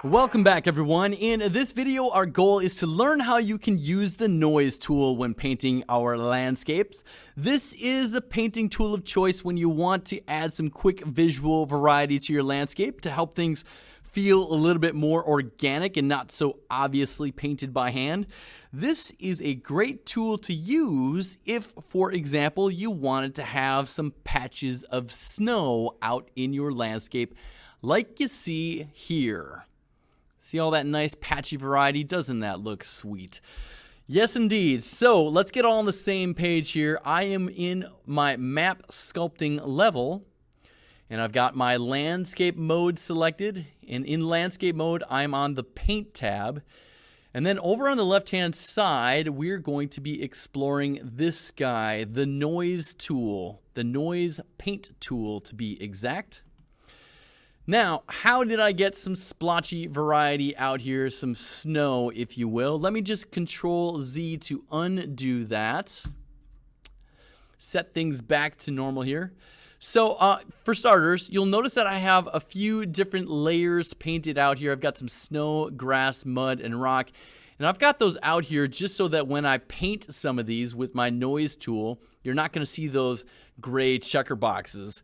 Welcome back, everyone. In this video, our goal is to learn how you can use the noise tool when painting our landscapes. This is the painting tool of choice when you want to add some quick visual variety to your landscape to help things feel a little bit more organic and not so obviously painted by hand. This is a great tool to use if, for example, you wanted to have some patches of snow out in your landscape like you see here. See all that nice patchy variety? Doesn't that look sweet? Yes, indeed. So let's get all on the same page here. I am in my map sculpting level, and I've got my landscape mode selected. And in landscape mode, I'm on the paint tab. And then over on the left-hand side, we're going to be exploring this guy, the noise tool, the noise paint tool to be exact. Now, how did I get some splotchy variety out here, some snow, if you will? Let me just Control Z to undo that. Set things back to normal here. So, for starters, you'll notice that I have a few different layers painted out here. I've got some snow, grass, mud, and rock. And I've got those out here just so that when I paint some of these with my noise tool, you're not going to see those gray checker boxes.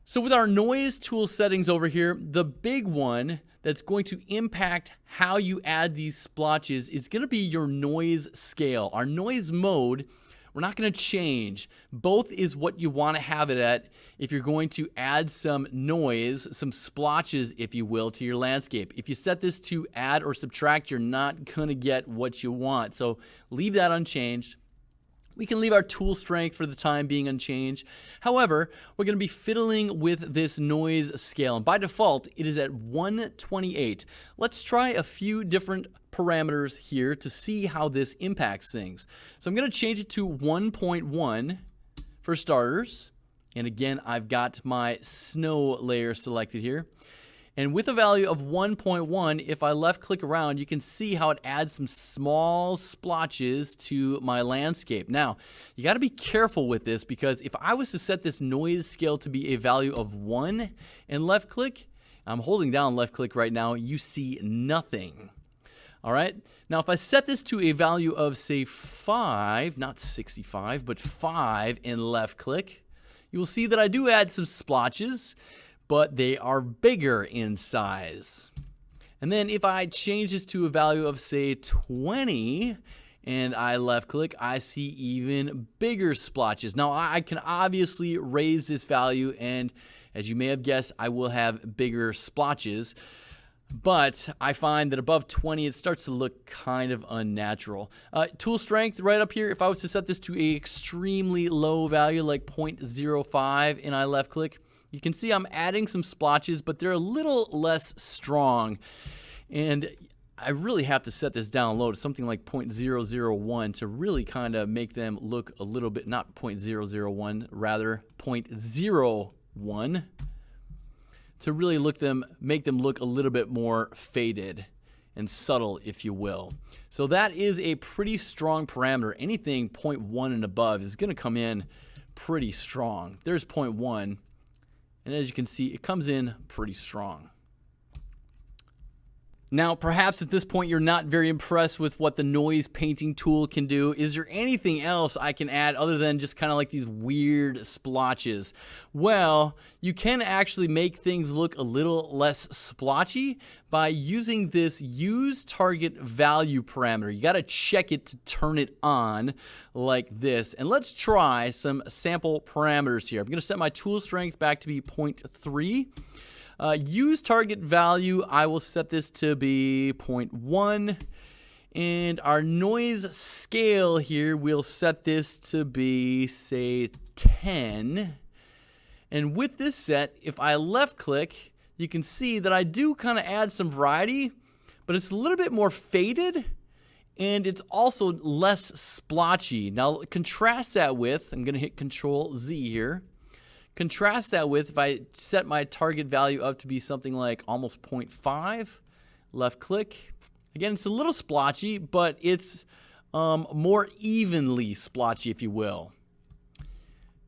So with our noise tool settings over here, the big one that's going to impact how you add these splotches is going to be your noise scale. Our noise mode, we're not going to change. Both is what you want to have it at if you're going to add some noise, some splotches, if you will, to your landscape. If you set this to add or subtract, you're not going to get what you want. So leave that unchanged. We can leave our tool strength for the time being unchanged. However, we're going to be fiddling with this noise scale. And by default, it is at 128. Let's try a few different parameters here to see how this impacts things. So I'm going to change it to 1.1 for starters. And again, I've got my snow layer selected here. And with a value of 1.1, if I left click around, you can see how it adds some small splotches to my landscape. Now, you got to be careful with this because if I was to set this noise scale to be a value of 1 and left click, I'm holding down left click right now, you see nothing. All right. Now, if I set this to a value of, say, 5, not 65, but 5 and left click, you will see that I do add some splotches, but they are bigger in size. And then if I change this to a value of, say, 20 and I left click, I see even bigger splotches. Now, I can obviously raise this value, and as you may have guessed, I will have bigger splotches. But I find that above 20, it starts to look kind of unnatural. Tool strength right up here, if I was to set this to an extremely low value like 0.05 and I left click, you can see I'm adding some splotches, but they're a little less strong. And I really have to set this down low to something like 0.001 to really kind of make them look a little bit, not 0.001, rather 0.01, to really make them look a little bit more faded and subtle, if you will. So that is a pretty strong parameter. Anything 0.1 and above is going to come in pretty strong. There's 0.1. And as you can see, it comes in pretty strong. Now, perhaps at this point, you're not very impressed with what the noise painting tool can do. Is there anything else I can add other than just kind of like these weird splotches? Well, you can actually make things look a little less splotchy by using this use target value parameter. You got to check it to turn it on like this. And let's try some sample parameters here. I'm going to set my tool strength back to be 0.3. Use target value, I will set this to be 0.1. And our noise scale here, we'll set this to be, say, 10. And with this set, if I left click, you can see that I do kind of add some variety, but it's a little bit more faded and it's also less splotchy. Now contrast that with, I'm going to hit Control Z here. Contrast that with if I set my target value up to be something like almost 0.5, left click. Again, it's a little splotchy, but it's more evenly splotchy, if you will.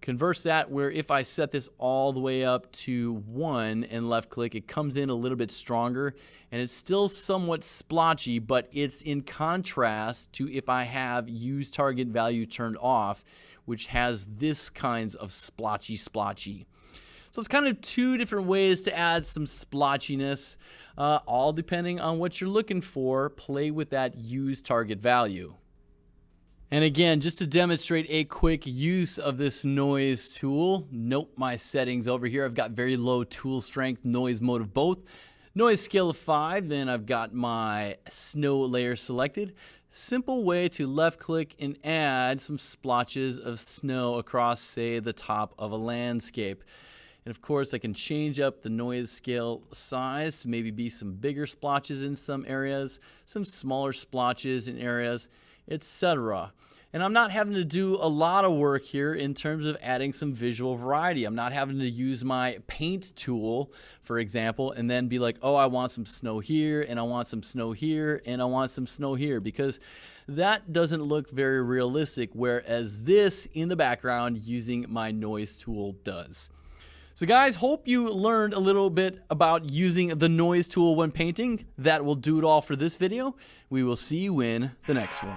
Converse that where if I set this all the way up to 1 and left click, it comes in a little bit stronger and it's still somewhat splotchy, but it's in contrast to if I have use target value turned off, which has this kinds of splotchy. So it's kind of two different ways to add some splotchiness, all depending on what you're looking for. Play with that use target value. And again, just to demonstrate a quick use of this noise tool, note my settings over here. I've got very low tool strength, noise mode of both, noise scale of 5, then I've got my snow layer selected. Simple way to left click and add some splotches of snow across, say, the top of a landscape. And of course, I can change up the noise scale size to maybe be some bigger splotches in some areas, some smaller splotches in areas, etc. And I'm not having to do a lot of work here in terms of adding some visual variety. I'm not having to use my paint tool, for example, and then be like, oh, I want some snow here, and I want some snow here, and I want some snow here, because that doesn't look very realistic, whereas this in the background using my noise tool does. So guys, hope you learned a little bit about using the noise tool when painting. That will do it all for this video. We will see you in the next one.